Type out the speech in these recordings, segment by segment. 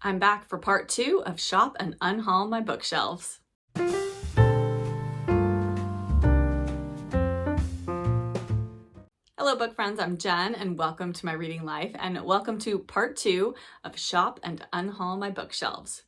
I'm back for part 2 of Shop and Unhaul My Bookshelves. Hello book friends, I'm Jen and welcome to my reading life and welcome to part 2 of Shop and Unhaul My Bookshelves.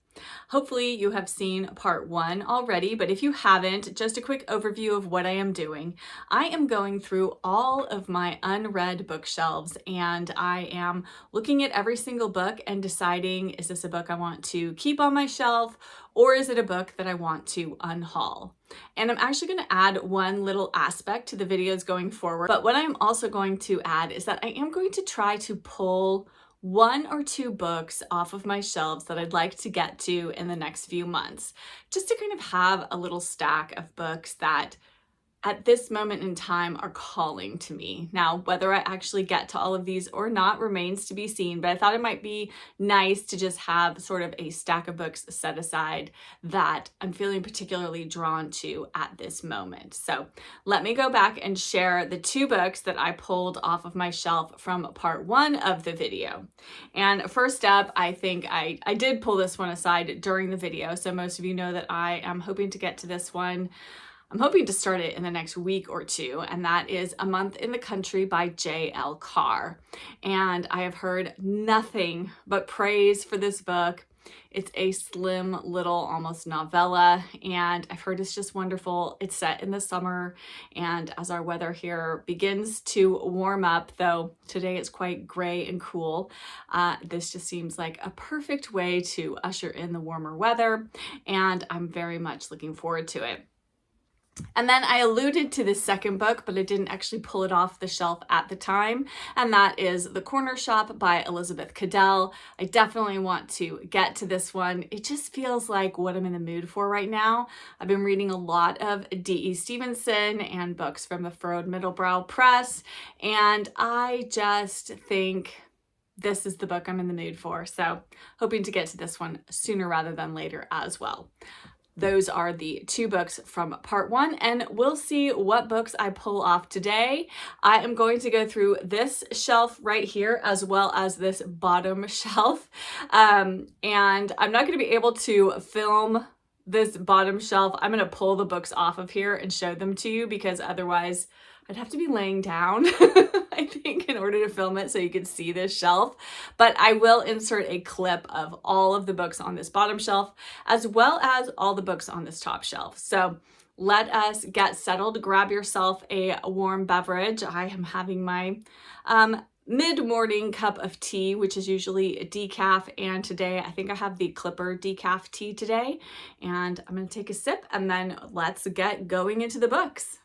Hopefully you have seen part 1 already, but if you haven't, just a quick overview of what I am doing. I am going through all of my unread bookshelves and I am looking at every single book and deciding, is this a book I want to keep on my shelf or is it a book that I want to unhaul? And I'm actually going to add one little aspect to the videos going forward, but what I'm also going to add is that I am going to try to pull 1 or 2 books off of my shelves that I'd like to get to in the next few months, just to kind of have a little stack of books that at this moment in time are calling to me. Now, whether I actually get to all of these or not remains to be seen, but I thought it might be nice to just have sort of a stack of books set aside that I'm feeling particularly drawn to at this moment. So let me go back and share the 2 books that I pulled off of my shelf from part 1 of the video. And first up, I think I did pull this one aside during the video, so most of you know that I am hoping to get to this one. I'm hoping to start it in the next week or 2, and that is A Month in the Country by J.L. Carr. And I have heard nothing but praise for this book. It's a slim little almost novella, and I've heard it's just wonderful. It's set in the summer, and as our weather here begins to warm up, though today it's quite gray and cool, this just seems like a perfect way to usher in the warmer weather, and I'm very much looking forward to it. And then I alluded to the second book, but I didn't actually pull it off the shelf at the time, and that is The Corner Shop by Elizabeth Cadell. I definitely want to get to this one. It just feels like what I'm in the mood for right now. I've been reading a lot of D.E. Stevenson and books from the Furrowed Middlebrow Press, and I just think this is the book I'm in the mood for. So hoping to get to this one sooner rather than later as well. Those are the 2 books from part 1, and we'll see what books I pull off today. I am going to go through this shelf right here as well as this bottom shelf. And I'm not going to be able to film this bottom shelf. I'm going to pull the books off of here and show them to you because otherwise I'd have to be laying down, I think, in order to film it so you could see this shelf. But I will insert a clip of all of the books on this bottom shelf, as well as all the books on this top shelf. So let us get settled. Grab yourself a warm beverage. I am having my mid-morning cup of tea, which is usually a decaf, and today I think I have the Clipper decaf tea today. And I'm going to take a sip, and then let's get going into the books.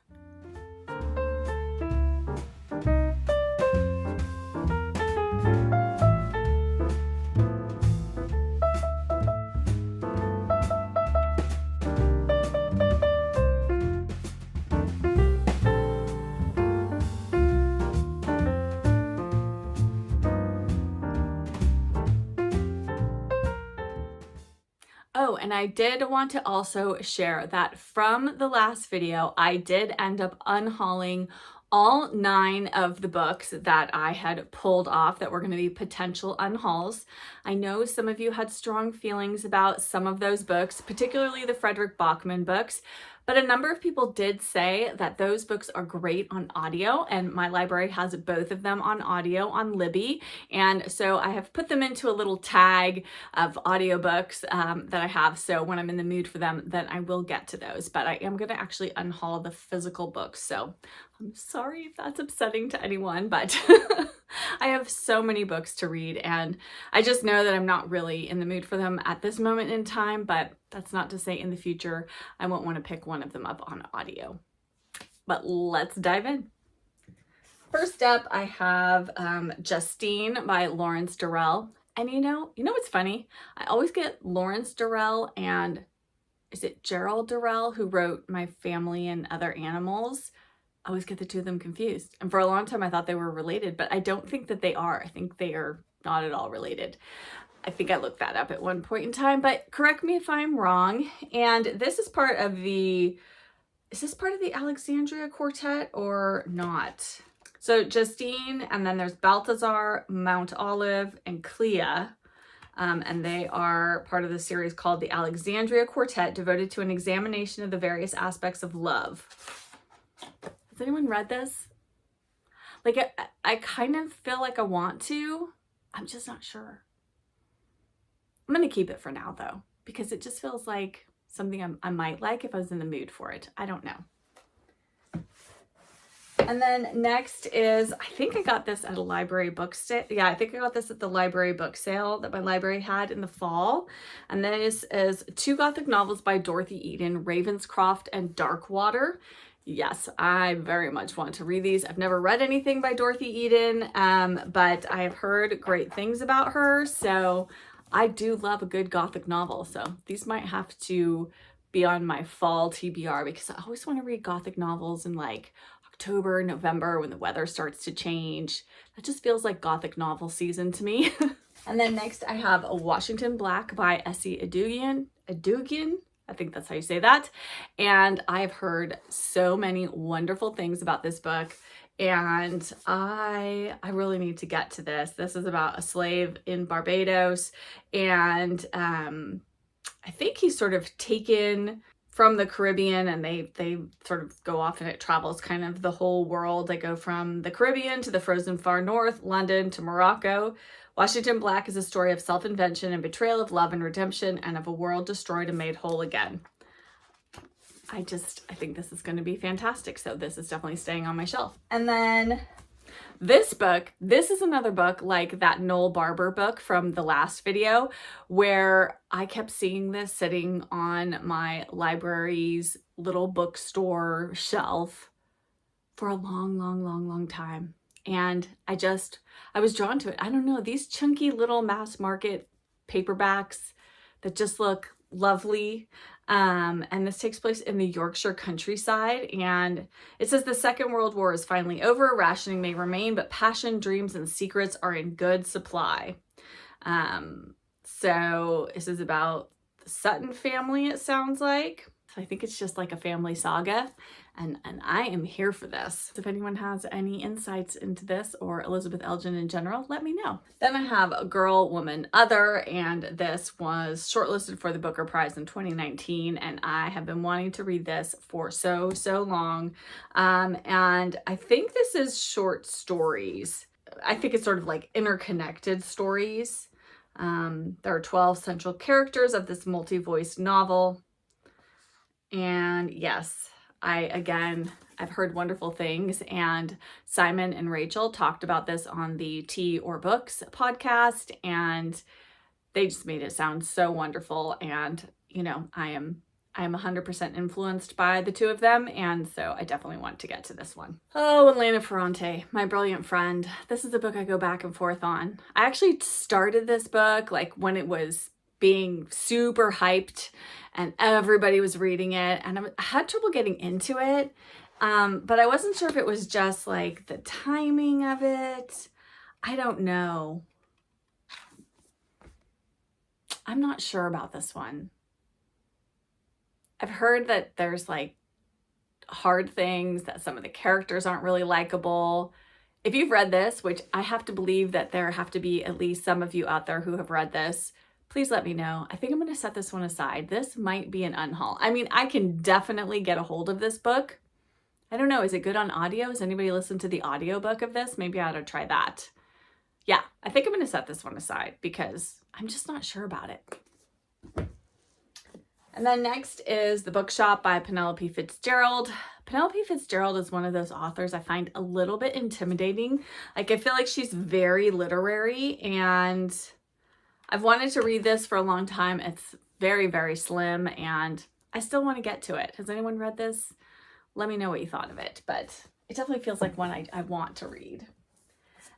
Oh, and I did want to also share that from the last video, I did end up unhauling all 9 of the books that I had pulled off that were going to be potential unhauls. I know some of you had strong feelings about some of those books, particularly the Frederick Bachman books, but a number of people did say that those books are great on audio, and my library has both of them on audio on Libby, and so I have put them into a little tag of audiobooks that I have, so when I'm in the mood for them, then I will get to those, but I am going to actually unhaul the physical books, so I'm sorry if that's upsetting to anyone, but I have so many books to read, and I just know that I'm not really in the mood for them at this moment in time, but that's not to say in the future I won't want to pick one of them up on audio. But let's dive in. First up, I have Justine by Lawrence Durrell. And you know what's funny? I always get Lawrence Durrell and is it Gerald Durrell who wrote My Family and Other Animals? I always get the 2 of them confused. And for a long time I thought they were related, but I don't think that they are. I think they are not at all related. I think I looked that up at one point in time, but correct me if I'm wrong. And this is part of the, is this part of the Alexandria Quartet or not? So Justine, and then there's Balthazar, Mount Olive, and Clea. and they are part of the series called the Alexandria Quartet, devoted to an examination of the various aspects of love. Has anyone read this? Like, I kind of feel like I want to. I'm just not sure. I'm going to keep it for now, though, because it just feels like something I might like if I was in the mood for it. I don't know. And then next is, I think I got this at a library book sale. Yeah, I think I got this at the library book sale that my library had in the fall. And this is 2 Gothic novels by Dorothy Eden, Ravenscroft and Darkwater. Yes, I very much want to read these. I've never read anything by Dorothy Eden, but I have heard great things about her. So I do love a good Gothic novel. So these might have to be on my fall TBR, because I always want to read Gothic novels in like October, November, when the weather starts to change. That just feels like Gothic novel season to me. And then next I have a Washington Black by Essie Adugian. I think that's how you say that. And I've heard so many wonderful things about this book, and I really need to get to this. This is about a slave in Barbados, and I think he's sort of taken from the Caribbean, and they sort of go off, and it travels kind of the whole world. They go from the Caribbean to the frozen far north, London to Morocco. Washington Black is a story of self-invention and betrayal, of love and redemption, and of a world destroyed and made whole again. I think this is going to be fantastic. So this is definitely staying on my shelf. And then this book, this is another book like that Noel Barber book from the last video, where I kept seeing this sitting on my library's little bookstore shelf for a long time. And I was drawn to it. I don't know, these chunky little mass market paperbacks that just look lovely. And this takes place in the Yorkshire countryside, and it says the Second World War is finally over, rationing may remain, but passion, dreams, and secrets are in good supply. So this is about the Sutton family, it sounds like. So I think it's just like a family saga, and I am here for this. If anyone has any insights into this, or Elizabeth Elgin in general, let me know. Then I have A Girl, Woman, Other, and this was shortlisted for the Booker Prize in 2019, and I have been wanting to read this for so long. And I think this is short stories. I think it's sort of like interconnected stories. There are 12 central characters of this multi-voiced novel. And yes, I've heard wonderful things, and Simon and Rachel talked about this on the Tea or Books podcast, and they just made it sound so wonderful. And, you know, I am 100% influenced by the two of them, and so I definitely want to get to this one. Oh, Elena Ferrante, my brilliant friend. This is a book I go back and forth on. I actually started this book like when it was being super hyped and everybody was reading it, and I had trouble getting into it, but I wasn't sure if it was just like the timing of it. I don't know. I'm not sure about this one. I've heard that there's like hard things, that some of the characters aren't really likable. If you've read this, which I have to believe that there have to be at least some of you out there who have read this, please let me know. I think I'm going to set this one aside. This might be an unhaul. I mean, I can definitely get a hold of this book. I don't know. Is it good on audio? Has anybody listened to the audiobook of this? Maybe I ought to try that. Yeah, I think I'm going to set this one aside because I'm just not sure about it. And then next is The Bookshop by Penelope Fitzgerald. Penelope Fitzgerald is one of those authors I find a little bit intimidating. Like, I feel like she's very literary, and I've wanted to read this for a long time. It's very slim, and I still want to get to it. Has anyone read this? Let me know what you thought of it, but it definitely feels like one I want to read.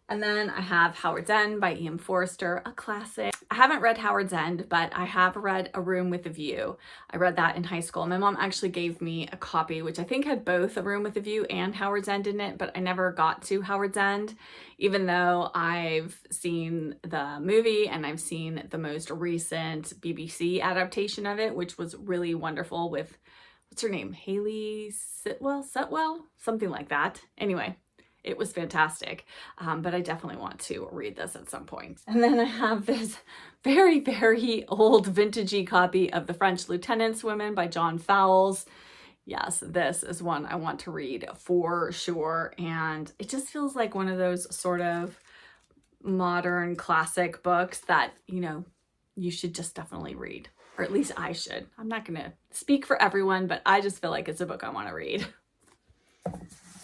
And then I have Howard's End by Ian Forster, a classic. I haven't read Howard's End, but I have read A Room with a View. I read that in high school. My mom actually gave me a copy, which I think had both A Room with a View and Howard's End in it, but I never got to Howard's End, even though I've seen the movie and I've seen the most recent BBC adaptation of it, which was really wonderful with, what's her name? Haley Sitwell? Something like that. Anyway, it was fantastic. But I definitely want to read this at some point. And then I have this very, very old vintagey copy of The French Lieutenant's Women by John Fowles. Yes, this is one I want to read for sure. And it just feels like one of those sort of modern classic books that, you know, you should just definitely read. Or at least I should. I'm not going to speak for everyone, but I just feel like it's a book I want to read.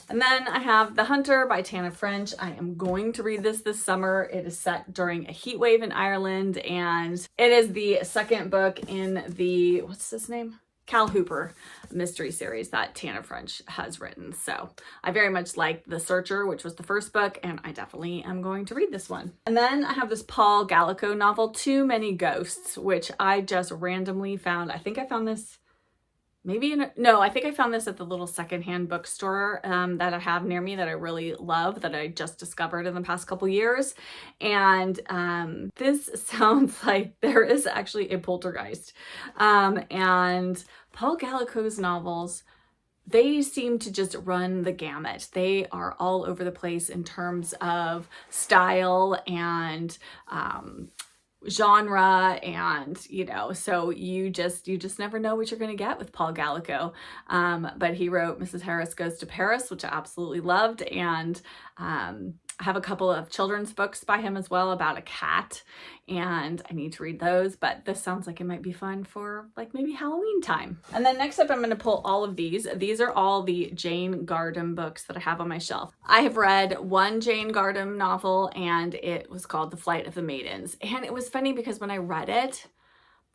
And then I have The Hunter by Tana French. I am going to read this summer. It is set during a heat wave in Ireland, and it is the second book in the, what's this name? Cal Hooper mystery series that Tana French has written. So I very much like The Searcher, which was the first book, and I definitely am going to read this one. And then I have this Paul Gallico novel, Too Many Ghosts, which I just randomly found. I think I found this I think I found this at the little secondhand bookstore that I have near me that I really love, that I just discovered in the past couple years. And this sounds like there is actually a poltergeist. And Paul Gallico's novels, they seem to just run the gamut. They are all over the place in terms of style and genre, and you know, so you just never know what you're going to get with Paul Gallico. But he wrote Mrs. Harris Goes to Paris, which I absolutely loved, and I have a couple of children's books by him as well about a cat, and I need to read those, but this sounds like it might be fun for like maybe Halloween time. And then next up, I'm going to pull all of these. These are all the Jane Gardam books that I have on my shelf. I have read one Jane Gardam novel, and it was called The Flight of the Maidens. And it was funny because when I read it,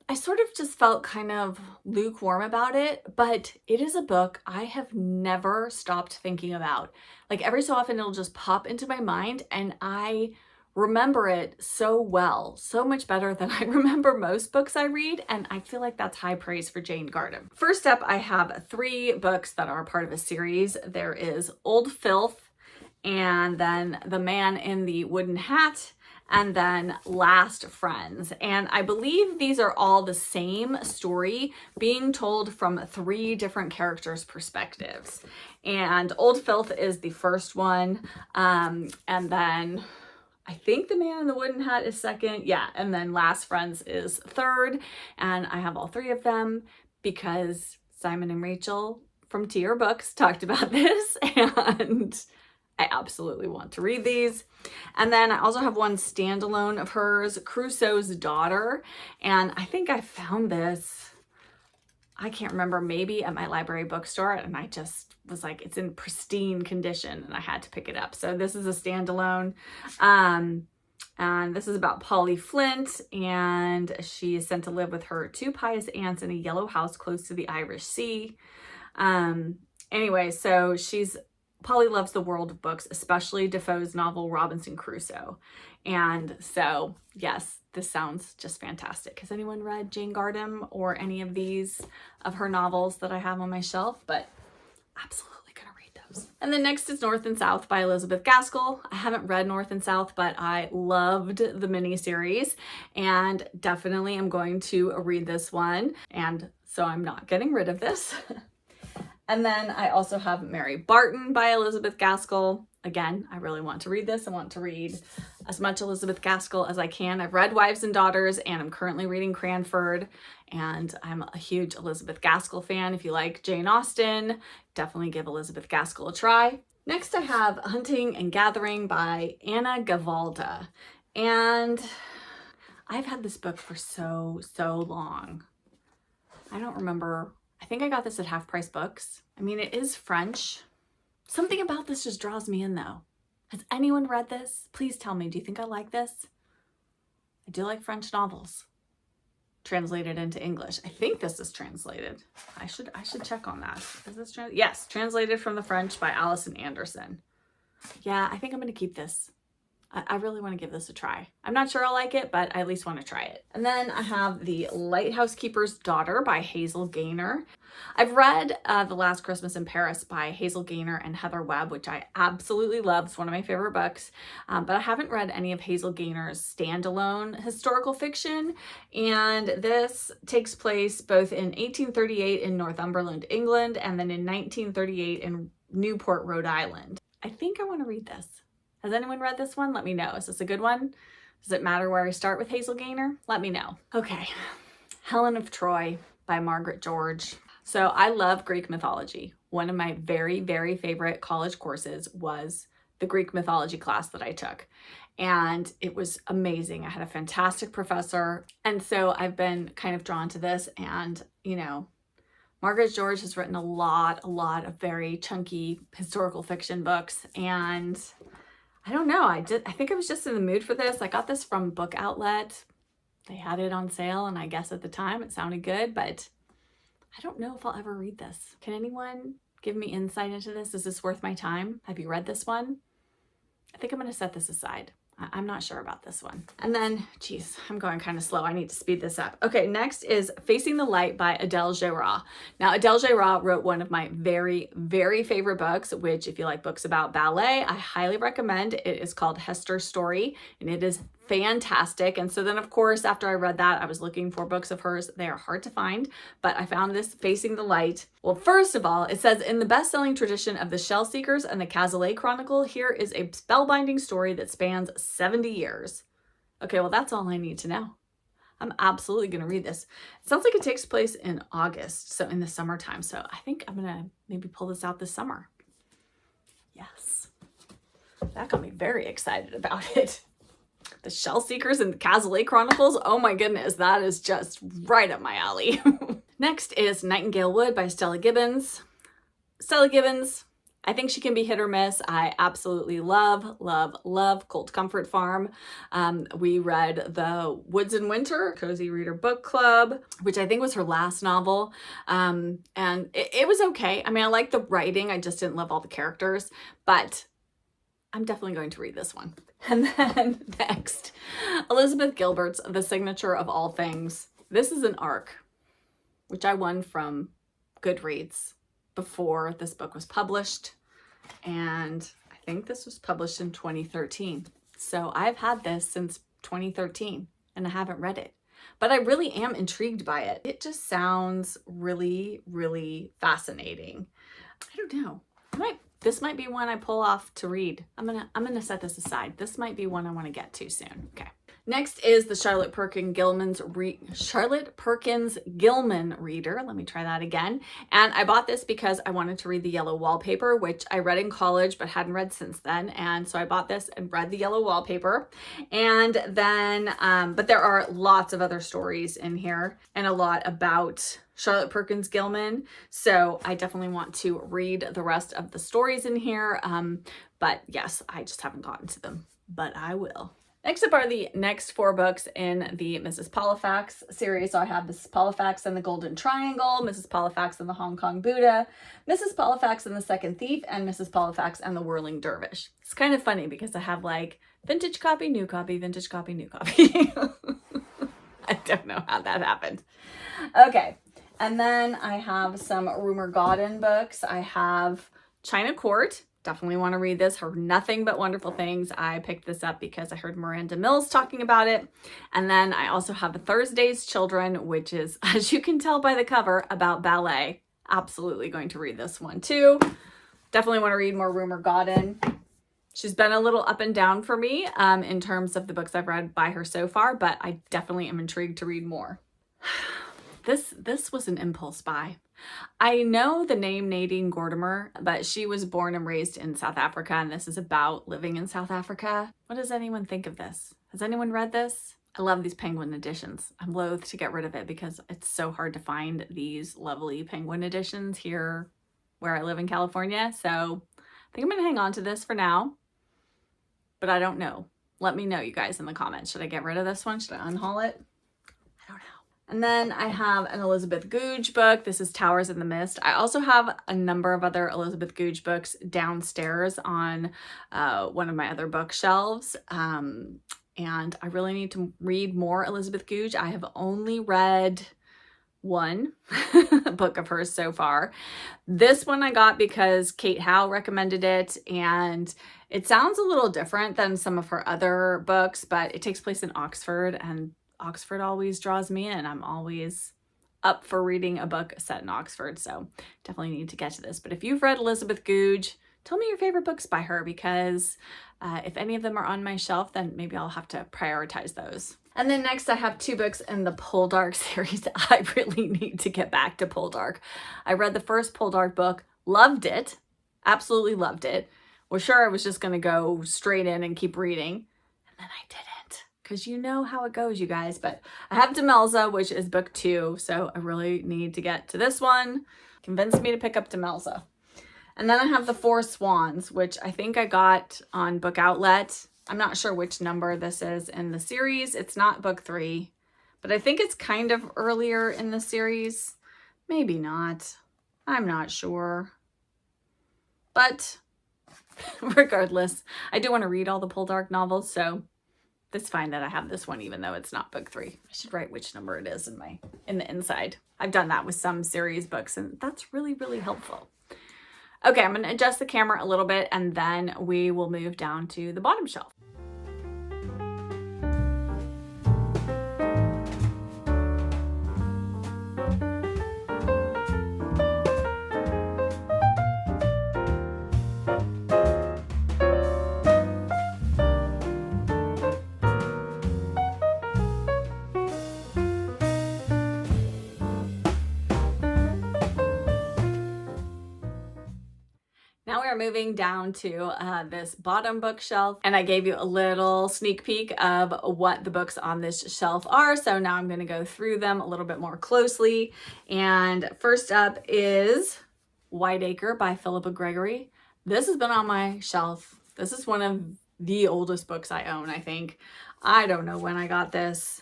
I sort of just felt kind of lukewarm about it, but it is a book I have never stopped thinking about. Like every so often it'll just pop into my mind, and I remember it so well, so much better than I remember most books I read, and I feel like that's high praise for Jane Gardam. First up, I have 3 books that are part of a series. There is Old Filth, and then The Man in the Wooden Hat, and then Last Friends. And I believe these are all the same story being told from 3 different characters' perspectives. And Old Filth is the first one, and then I think The Man in the Wooden Hat is second. Yeah, and then Last Friends is third. And I have all 3 of them because Simon and Rachel from TR Books talked about this, and I absolutely want to read these. And then I also have one standalone of hers, Crusoe's Daughter. And I think I found this, I can't remember, maybe at my library bookstore, and I just was like, it's in pristine condition, and I had to pick it up. So this is a standalone. And this is about Polly Flint, and she is sent to live with her 2 pious aunts in a yellow house close to the Irish Sea. Anyway, so Polly loves the world of books, especially Defoe's novel Robinson Crusoe. And so, yes, this sounds just fantastic. Has anyone read Jane Gardam or any of these of her novels that I have on my shelf? But absolutely gonna read those. And then next is North and South by Elizabeth Gaskell. I haven't read North and South, but I loved the miniseries, and definitely am going to read this one. And so I'm not getting rid of this. And then I also have Mary Barton by Elizabeth Gaskell. Again, I really want to read this. I want to read as much Elizabeth Gaskell as I can. I've read Wives and Daughters, and I'm currently reading Cranford, and I'm a huge Elizabeth Gaskell fan. If you like Jane Austen, definitely give Elizabeth Gaskell a try. Next, I have Hunting and Gathering by Anna Gavalda. And I've had this book for so long. I don't remember. I think I got this at Half Price Books. I mean, it is French. Something about this just draws me in, though. Has anyone read this? Please tell me, do you think I like this? I do like French novels translated into English. I think this is translated. I should check on that. Is this yes, translated from the French by Alison Anderson. Yeah, I think I'm going to keep this. I really want to give this a try. I'm not sure I'll like it, but I at least want to try it. And then I have The Lighthouse Keeper's Daughter by Hazel Gaynor. I've read The Last Christmas in Paris by Hazel Gaynor and Heather Webb, which I absolutely love. It's one of my favorite books. But I haven't read any of Hazel Gaynor's standalone historical fiction. And this takes place both in 1838 in Northumberland, England, and then in 1938 in Newport, Rhode Island. I think I want to read this. Has anyone read this one? Let me know. Is this a good one? Does it matter where I start with Hazel Gaynor? Let me know. Okay, Helen of Troy by Margaret George. So I love Greek mythology. One of my very, very favorite college courses was the Greek mythology class that I took. And it was amazing. I had a fantastic professor. And so I've been kind of drawn to this. And, you know, Margaret George has written a lot of very chunky historical fiction books. And I don't know, I think I was just in the mood for this. I got this from Book Outlet. They had it on sale, and I guess at the time it sounded good, but I don't know if I'll ever read this. Can anyone give me insight into this? Is this worth my time? Have you read this one? I think I'm going to set this aside. I'm not sure about this one. And then, geez, I'm going kind of slow. I need to speed this up. Okay, next is Facing the Light by Adele Gérard. Now, Adele Gérard wrote one of my very, very favorite books, which if you like books about ballet, I highly recommend. It is called Hester's Story, and it is fantastic. And so then, of course, after I read that, I was looking for books of hers. They are hard to find, but I found this, Facing the Light. Well, first of all, it says, in the best-selling tradition of the Shell Seekers and the Cazalet Chronicle, here is a spellbinding story that spans 70 years. Okay, well, that's all I need to know. I'm absolutely going to read this. It sounds like it takes place in August, so in the summertime. So I think I'm going to maybe pull this out this summer. Yes. That got me very excited about it. The Shell Seekers and the Cazalet Chronicles. Oh my goodness, that is just right up my alley. Next is Nightingale Wood by Stella Gibbons. Stella Gibbons, I think she can be hit or miss. I absolutely love Cold Comfort Farm. We read The Woods in Winter, Cozy Reader Book Club, which I think was her last novel. And it was okay. I mean, I like the writing. I just didn't love all the characters, but I'm definitely going to read this one. And then next, Elizabeth Gilbert's The Signature of All Things. This is an ARC, which I won from Goodreads before this book was published. And I think this was published in 2013. So I've had this since 2013 and I haven't read it. But I really am intrigued by it. It just sounds really, really fascinating. I don't know. This might be one I pull off to read. I'm gonna set this aside. This might be one I want to get to soon. Okay. Next is the Charlotte Perkins Gilman Reader. Let me try that again. And I bought this because I wanted to read The Yellow Wallpaper, which I read in college but hadn't read since then. And so I bought this and read The Yellow Wallpaper. And then, but there are lots of other stories in here and a lot about Charlotte Perkins Gilman. So I definitely want to read the rest of the stories in here. But yes, I just haven't gotten to them, but I will. Next up are the next 4 books in the Mrs. Polifax series. So I have Mrs. Polifax and the Golden Triangle, Mrs. Polifax and the Hong Kong Buddha, Mrs. Polifax and the Second Thief, and Mrs. Polifax and the Whirling Dervish. It's kind of funny because I have like vintage copy, new copy, vintage copy, new copy. I don't know how that happened. Okay. And then I have some Rumer Godden books. I have China Court. Definitely want to read this. Heard nothing but wonderful things. I picked this up because I heard Miranda Mills talking about it. And then I also have Thursday's Children, which is, as you can tell by the cover, about ballet. Absolutely going to read this one too. Definitely want to read more Rumer Godden. She's been a little up and down for me in terms of the books I've read by her so far, but I definitely am intrigued to read more. This was an impulse buy. I know the name Nadine Gordimer, but she was born and raised in South Africa, and this is about living in South Africa. What does anyone think of this? Has anyone read this? I love these Penguin editions. I'm loath to get rid of it because it's so hard to find these lovely Penguin editions here where I live in California. So I think I'm going to hang on to this for now, but I don't know. Let me know, you guys, in the comments. Should I get rid of this one? Should I unhaul it? I don't know. And then I have an Elizabeth Goudge book. This is Towers in the Mist. I also have a number of other Elizabeth Goudge books downstairs on one of my other bookshelves. And I really need to read more Elizabeth Goudge. I have only read one book of hers so far. This one I got because Kate Howe recommended it, and it sounds a little different than some of her other books, but it takes place in Oxford, and Oxford always draws me in. I'm always up for reading a book set in Oxford, so definitely need to get to this. But if you've read Elizabeth Goudge, tell me your favorite books by her, because if any of them are on my shelf, then maybe I'll have to prioritize those. And then next I have 2 books in the Poldark series. I really need to get back to Poldark. I read the first Poldark book, loved it, absolutely loved it. Was sure I was just gonna go straight in and keep reading, and then I didn't, because you know how it goes, you guys. But I have Demelza, which is book 2, so I really need to get to this one. Convinced me to pick up Demelza. And then I have The Four Swans, which I think I got on Book Outlet. I'm not sure which number this is in the series. It's not book 3, but I think it's kind of earlier in the series. Maybe not. I'm not sure. But regardless, I do want to read all the Poldark novels, so it's fine that I have this one, even though it's not book 3. I should write which number it is in the inside. I've done that with some series books, and that's really, really helpful. Okay, I'm going to adjust the camera a little bit, and then we will move down to the bottom shelf. Now we are moving down to this bottom bookshelf, and I gave you a little sneak peek of what the books on this shelf are. So now I'm going to go through them a little bit more closely. And first up is Wideacre by Philippa Gregory. This has been on my shelf. This is one of the oldest books I own, I think. I don't know when I got this.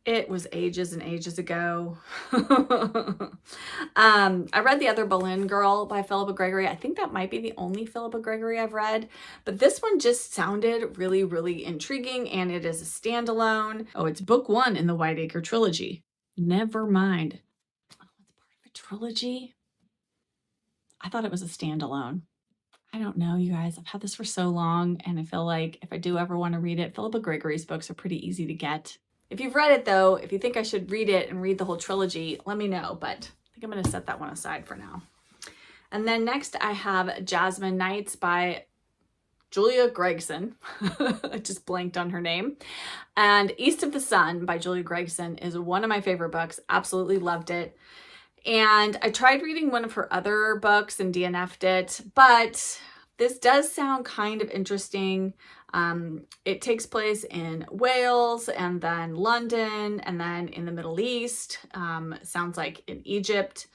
It was ages and ages ago. I read The Other Boleyn Girl by Philippa Gregory. I think that might be the only Philippa Gregory I've read, but this one just sounded really, really intriguing, and it is a standalone. Oh, it's book 1 in the Wideacre trilogy. Never mind. Oh, it's part of a trilogy? I thought it was a standalone. I don't know, you guys. I've had this for so long, and I feel like if I do ever want to read it, Philippa Gregory's books are pretty easy to get. If you've read it though, if you think I should read it and read the whole trilogy, let me know, but I think I'm going to set that one aside for now. And then next I have Jasmine Nights by Julia Gregson. I just blanked on her name. And East of the Sun by Julia Gregson is one of my favorite books. Absolutely loved it. And I tried reading one of her other books and DNF'd it, but this does sound kind of interesting. It takes place in Wales and then London and then in the Middle East. Sounds like in Egypt.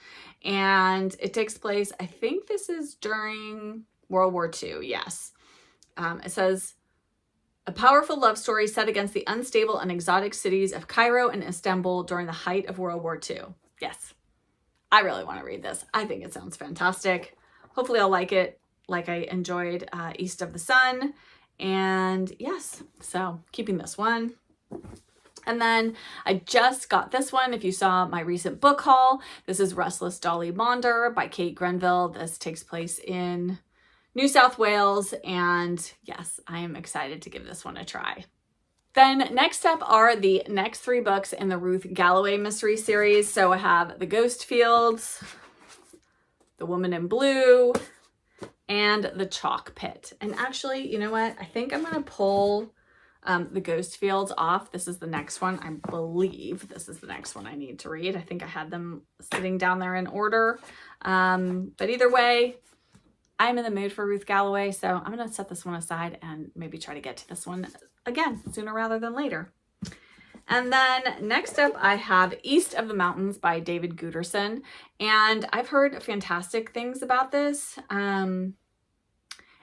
And it takes place, I think this is during World War II. Yes. It says, a powerful love story set against the unstable and exotic cities of Cairo and Istanbul during the height of World War II. Yes. I really want to read this. I think it sounds fantastic. Hopefully I'll like it like I enjoyed East of the Sun. And yes, so keeping this one. And then I just got this one. If you saw my recent book haul, this is Restless Dolly Maunder by Kate Grenville. This takes place in New South Wales. And yes, I am excited to give this one a try. Then next up are the next 3 books in the Ruth Galloway mystery series. So I have The Ghost Fields, The Woman in Blue, and The Chalk Pit. And actually, you know what? I think I'm going to pull The Ghost Fields off. This is the next one. I believe this is the next one I need to read. I think I had them sitting down there in order. But either way, I'm in the mood for Ruth Galloway, so I'm going to set this one aside and maybe try to get to this one again sooner rather than later. And then next up, I have East of the Mountains by David Guterson. And I've heard fantastic things about this. And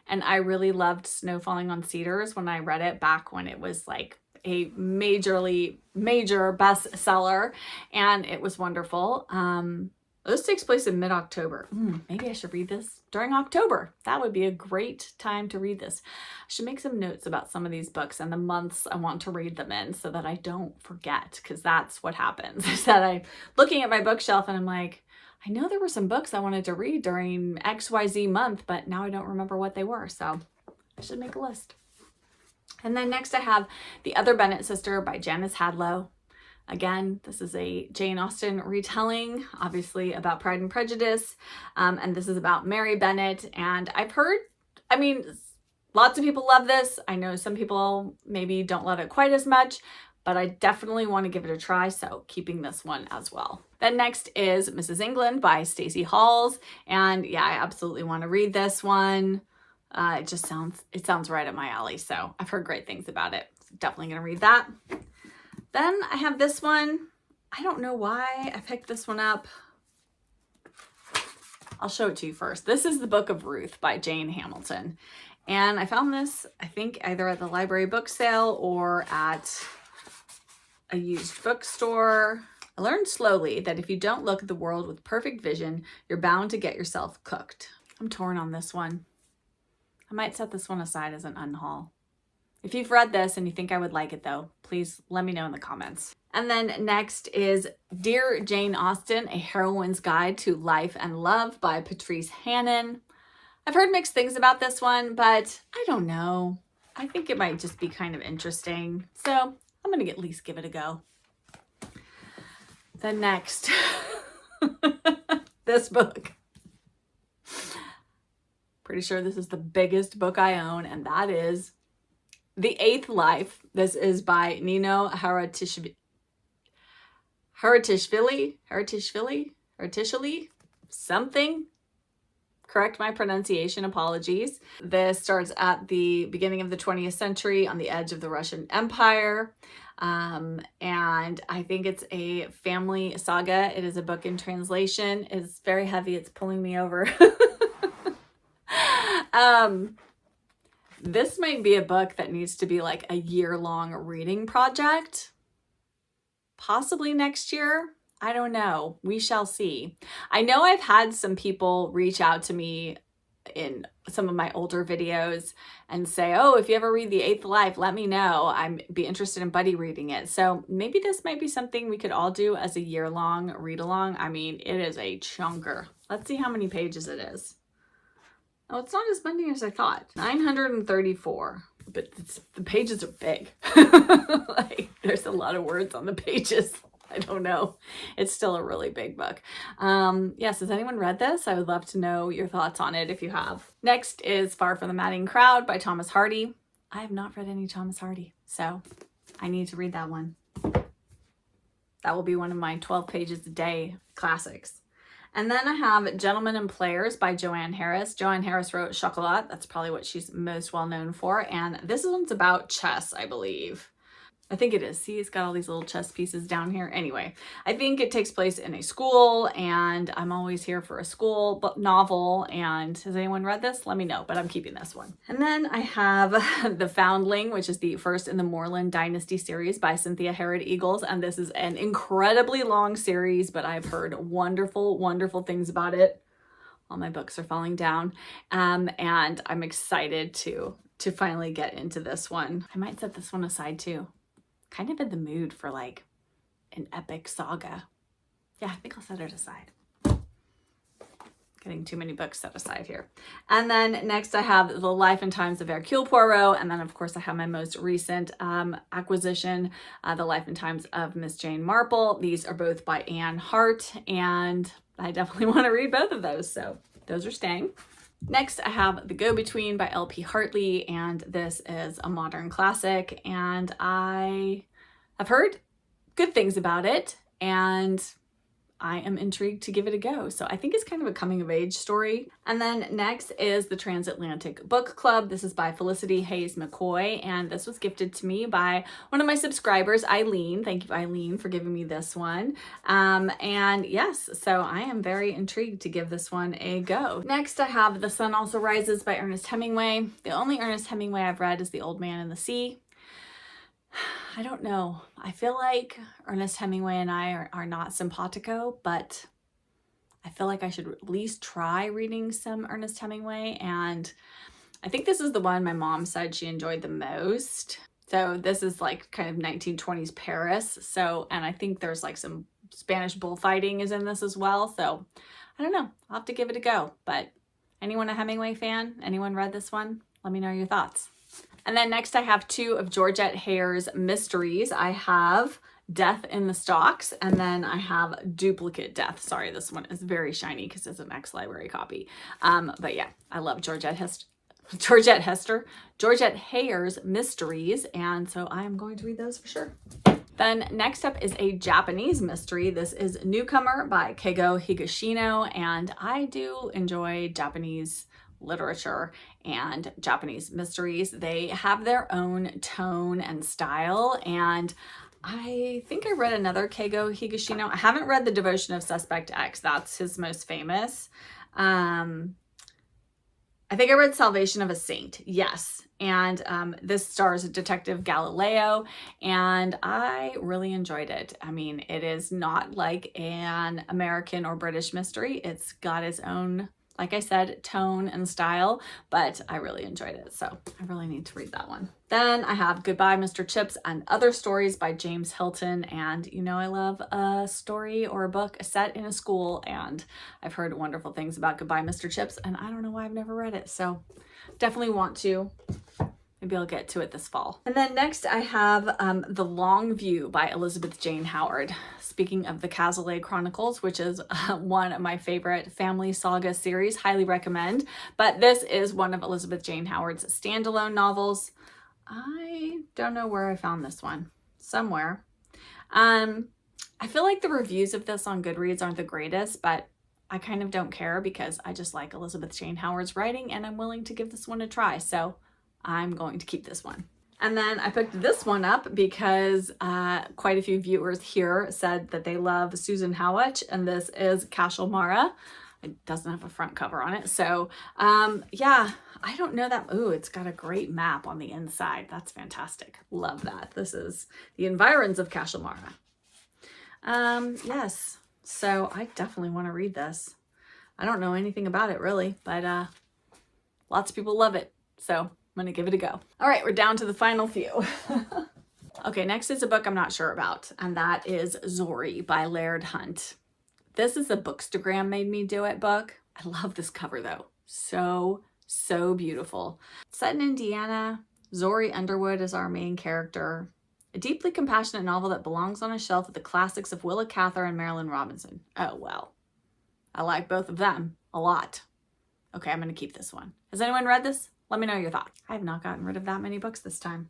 I really loved Snow Falling on Cedars when I read it back when it was like a major bestseller. And it was wonderful. This takes place in mid-October. Maybe I should read this during October. That would be a great time to read this. I should make some notes about some of these books and the months I want to read them in so that I don't forget, because that's what happens. Is that I'm looking at my bookshelf and I'm like, I know there were some books I wanted to read during XYZ month, but now I don't remember what they were. So I should make a list. And then next I have The Other Bennett Sister by Janice Hadlow. Again, this is a Jane Austen retelling, obviously about Pride and Prejudice, and this is about Mary Bennet. And I've heard, I mean, lots of people love this. I know some people maybe don't love it quite as much, but I definitely want to give it a try, so keeping this one as well. Then next is Mrs. England by Stacey Halls, and yeah, I absolutely want to read this one. It sounds right up my alley, so I've heard great things about it. So definitely gonna read that. Then I have this one. I don't know why I picked this one up. I'll show it to you first. This is the Book of Ruth by Jane Hamilton, and I found this, I think, either at the library book sale or at a used bookstore. I learned slowly that if you don't look at the world with perfect vision, you're bound to get yourself cooked. I'm torn on this one. I might set this one aside as an unhaul. If you've read this and you think I would like it though, please let me know in the comments. And then next is Dear Jane Austen, A Heroine's Guide to Life and Love by Patrice Hannon. I've heard mixed things about this one, but I don't know. I think it might just be kind of interesting. So I'm gonna at least give it a go. Then next, this book. Pretty sure this is the biggest book I own, and that is The Eighth Life. This is by Nino Haratischvili, something. Correct my pronunciation, apologies. This starts at the beginning of the 20th century on the edge of the Russian Empire. And I think it's a family saga. It is a book in translation. It's very heavy. It's pulling me over. This might be a book that needs to be like a year-long reading project. Possibly next year. I don't know. We shall see. I know I've had some people reach out to me in some of my older videos and say, oh, if you ever read The Eighth Life, let me know. I'd be interested in buddy reading it. So maybe this might be something we could all do as a year-long read-along. I mean, it is a chunker. Let's see how many pages it is. Oh, it's not as many as I thought. 934. But the pages are big. Like, there's a lot of words on the pages. I don't know. It's still a really big book. Yes, has anyone read this? I would love to know your thoughts on it if you have. Next is Far from the Madding Crowd by Thomas Hardy. I have not read any Thomas Hardy, so I need to read that one. That will be one of my 12 pages a day classics. And then I have Gentlemen and Players by Joanne Harris. Joanne Harris wrote Chocolat. That's probably what she's most well known for. And this one's about chess, I believe. I think it is. See, it's got all these little chess pieces down here. Anyway, I think it takes place in a school, and I'm always here for a school novel. And has anyone read this? Let me know, but I'm keeping this one. And then I have The Foundling, which is the first in the Moreland Dynasty series by Cynthia Herod Eagles. And this is an incredibly long series, but I've heard wonderful, wonderful things about it. All my books are falling down. And I'm excited to finally get into this one. I might set this one aside too. Kind of in the mood for like an epic saga. Yeah, I think I'll set it aside. Getting too many books set aside here. And then next I have The Life and Times of Hercule Poirot. And then of course I have my most recent acquisition, The Life and Times of Miss Jane Marple. These are both by Anne Hart, and I definitely want to read both of those. So those are staying. Next, I have The Go-Between by L.P. Hartley, and this is a modern classic, and I have heard good things about it, and I am intrigued to give it a go. So I think it's kind of a coming-of-age story. And then next is The Transatlantic Book Club. This is by Felicity Hayes McCoy, and this was gifted to me by one of my subscribers, Eileen. Thank you, Eileen, for giving me this one. And yes, so I am very intrigued to give this one a go. Next, I have The Sun Also Rises by Ernest Hemingway. The only Ernest Hemingway I've read is The Old Man and the Sea. I don't know. I feel like Ernest Hemingway and I are not simpatico, but I feel like I should at least try reading some Ernest Hemingway. And I think this is the one my mom said she enjoyed the most. So this is like kind of 1920s Paris. So, and I think there's like some Spanish bullfighting is in this as well. So I don't know. I'll have to give it a go. But anyone a Hemingway fan? Anyone read this one? Let me know your thoughts. And then next I have two of Georgette Hayer's mysteries. I have Death in the Stocks, and then I have Duplicate Death. Sorry, this one is very shiny because it's an ex-library copy. But yeah, I love Georgette Heyer's mysteries, and so I am going to read those for sure. Then next up is a Japanese mystery. This is Newcomer by Keigo Higashino, and I do enjoy Japanese literature and Japanese mysteries. They have their own tone and style, and I think I read another Keigo Higashino. I haven't read The Devotion of Suspect X. That's his most famous. I think I read Salvation of a Saint. Yes. And this stars Detective Galileo, and I really enjoyed it. I mean, it is not like an American or British mystery. It's got its own, like I said, tone and style, but I really enjoyed it. So I really need to read that one. Then I have Goodbye, Mr. Chips and Other Stories by James Hilton. And you know, I love a story or a book set in a school, and I've heard wonderful things about Goodbye, Mr. Chips, and I don't know why I've never read it. So definitely want to. Maybe I'll get to it this fall. And then next I have The Long View by Elizabeth Jane Howard. Speaking of the Cazalet Chronicles, which is one of my favorite family saga series, highly recommend. But this is one of Elizabeth Jane Howard's standalone novels. I don't know where I found this one. Somewhere. I feel like the reviews of this on Goodreads aren't the greatest, but I kind of don't care because I just like Elizabeth Jane Howard's writing, and I'm willing to give this one a try. So I'm going to keep this one. And then I picked this one up because quite a few viewers here said that they love Susan Howatch, and this is Cashel Mara. It doesn't have a front cover on it. So yeah, I don't know that. Ooh, it's got a great map on the inside. That's fantastic. Love that. This is the environs of Cashel Mara. Yes, so I definitely want to read this. I don't know anything about it really, but lots of people love it. So I'm going to give it a go. All right, we're down to the final few. Okay, next is a book I'm not sure about, and that is Zori by Laird Hunt. This is a Bookstagram Made Me Do It book. I love this cover though. So beautiful. Set in Indiana, Zori Underwood is our main character. A deeply compassionate novel that belongs on a shelf with the classics of Willa Cather and Marilyn Robinson. Oh, well. I like both of them a lot. Okay, I'm going to keep this one. Has anyone read this? Let me know your thoughts. I have not gotten rid of that many books this time.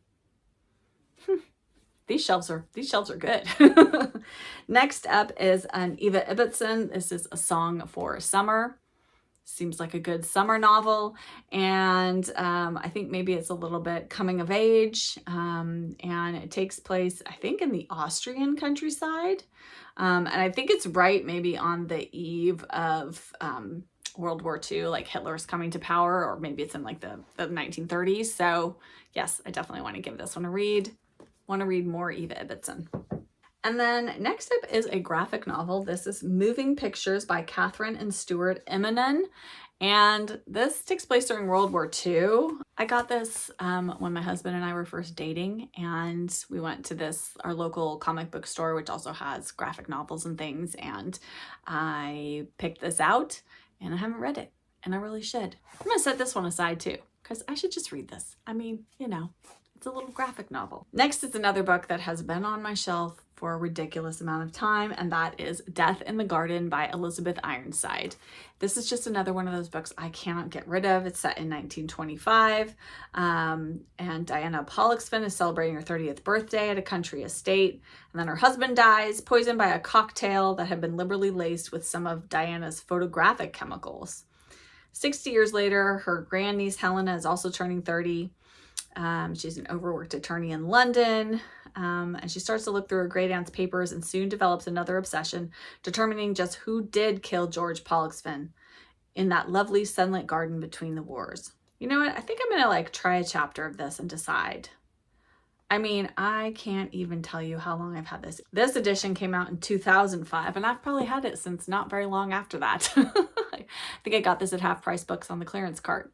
These shelves are good. Next up is an Eva Ibbotson. This is A Song for Summer. Seems like a good summer novel, and I think maybe it's a little bit coming of age, and it takes place, I think, in the Austrian countryside, and I think it's right maybe on the eve of World War II, like Hitler's coming to power, or maybe it's in like the 1930s. So yes, I definitely want to give this one a read. Want to read more Eva Ibbotson. And then next up is a graphic novel. This is Moving Pictures by Catherine and Stuart Immonen. And this takes place during World War II. I got this when my husband and I were first dating, and we went to our local comic book store, which also has graphic novels and things. And I picked this out, and I haven't read it, and I really should. I'm going to set this one aside too, because I should just read this. I mean, you know, it's a little graphic novel. Next is another book that has been on my shelf for a ridiculous amount of time, and that is Death in the Garden by Elizabeth Ironside. This is just another one of those books I cannot get rid of. It's set in 1925, and Diana Pollexfen is celebrating her 30th birthday at a country estate, and then her husband dies, poisoned by a cocktail that had been liberally laced with some of Diana's photographic chemicals. 60 years later, her grandniece Helena is also turning 30. She's an overworked attorney in London, and she starts to look through her great aunt's papers and soon develops another obsession, determining just who did kill George Pollexfen in that lovely sunlit garden between the wars. You know what? I think I'm going to try a chapter of this and decide. I mean, I can't even tell you how long I've had this. This edition came out in 2005, and I've probably had it since not very long after that. I think I got this at Half Price Books on the clearance cart.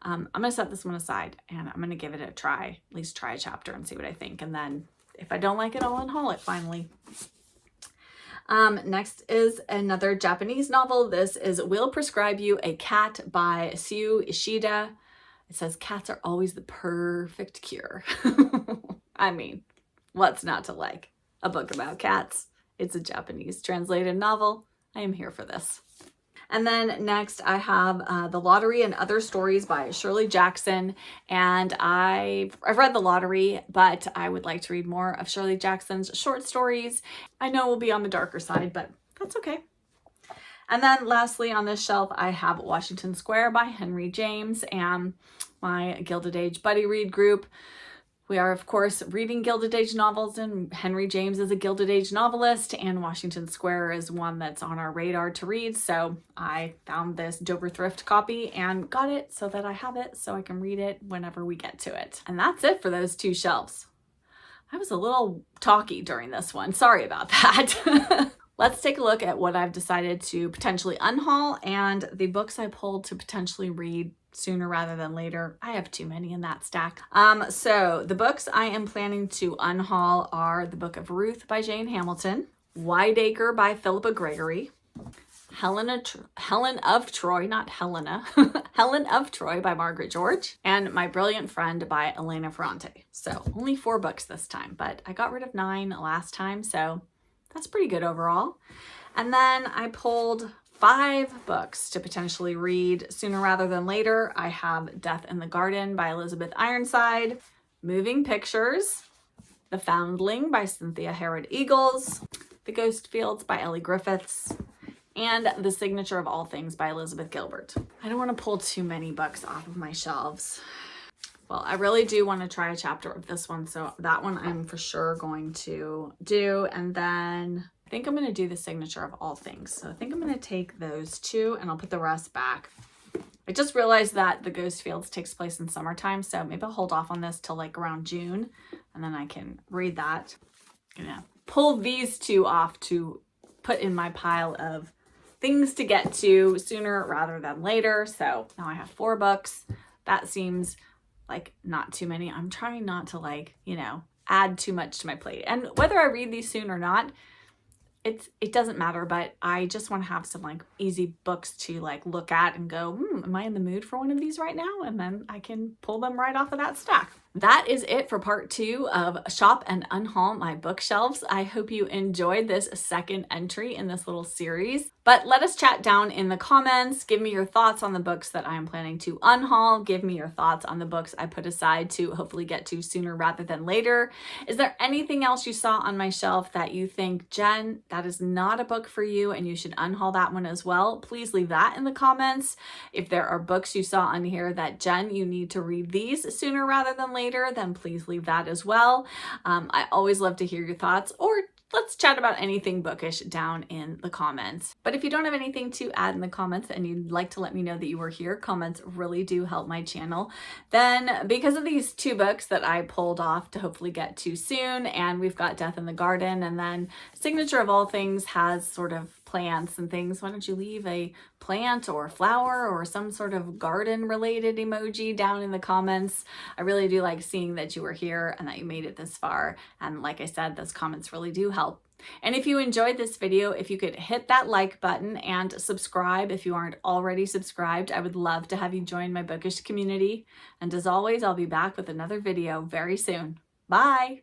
I'm going to set this one aside, and I'm going to give it a try, at least try a chapter and see what I think. And then if I don't like it, I'll unhaul it finally. Next is another Japanese novel. This is We'll Prescribe You a Cat by Sue Ishida. It says cats are always the perfect cure. I mean, what's not to like? a book about cats. It's a Japanese translated novel. I am here for this. And then next I have The Lottery and Other Stories by Shirley Jackson. And I've read The Lottery, but I would like to read more of Shirley Jackson's short stories. I know we'll be on the darker side, but that's okay. And then lastly on this shelf, I have Washington Square by Henry James and my Gilded Age buddy read group. We are, of course, reading Gilded Age novels, and Henry James is a Gilded Age novelist, and Washington Square is one that's on our radar to read. So I found this Dover Thrift copy and got it so that I have it so I can read it whenever we get to it. And that's it for those two shelves. I was a little talky during this one. Sorry about that. Let's take a look at what I've decided to potentially unhaul and the books I pulled to potentially read sooner rather than later. I have too many in that stack. So the books I am planning to unhaul are the Book of Ruth by Jane Hamilton, Wideacre by Philippa Gregory, Helen of Troy, not Helena, Helen of Troy by Margaret George, and My Brilliant Friend by Elena Ferrante. So only 4 books this time, but I got rid of 9 last time, so that's pretty good overall. And then I pulled 5 books to potentially read sooner rather than later. I have Death in the Garden by Elizabeth Ironside, Moving Pictures, The Foundling by Cynthia Harrod Eagles, The Ghost Fields by Ellie Griffiths, and The Signature of All Things by Elizabeth Gilbert. I don't want to pull too many books off of my shelves. Well, I really do want to try a chapter of this one, so that one I'm for sure going to do. And then I think I'm going to do The Signature of All Things. So I think I'm going to take those 2 and I'll put the rest back. I just realized that The Ghost Fields takes place in summertime, so maybe I'll hold off on this till like around June, and then I can read that. I'm going to pull these 2 off to put in my pile of things to get to sooner rather than later. So now I have 4 books. That seems like not too many. I'm trying not to add too much to my plate. And whether I read these soon or not, it doesn't matter, but I just want to have some easy books to look at and go, am I in the mood for one of these right now? And then I can pull them right off of that stack. That is it for part 2 of Shop and Unhaul My Bookshelves. I hope you enjoyed this second entry in this little series. But let us chat down in the comments. Give me your thoughts on the books that I am planning to unhaul. Give me your thoughts on the books I put aside to hopefully get to sooner rather than later. Is there anything else you saw on my shelf that you think, Jen, that is not a book for you and you should unhaul that one as well? Please leave that in the comments. If there are books you saw on here that, Jen, you need to read these sooner rather than later, then please leave that as well. I always love to hear your thoughts, or let's chat about anything bookish down in the comments. But if you don't have anything to add in the comments and you'd like to let me know that you were here, comments really do help my channel. Then because of these 2 books that I pulled off to hopefully get to soon, and we've got Death in the Garden, and then Signature of All Things has sort of plants and things. Why don't you leave a plant or flower or some sort of garden related emoji down in the comments? I really do like seeing that you were here and that you made it this far. And like I said, those comments really do help. And if you enjoyed this video, if you could hit that like button and subscribe if you aren't already subscribed, I would love to have you join my bookish community. And as always, I'll be back with another video very soon. Bye!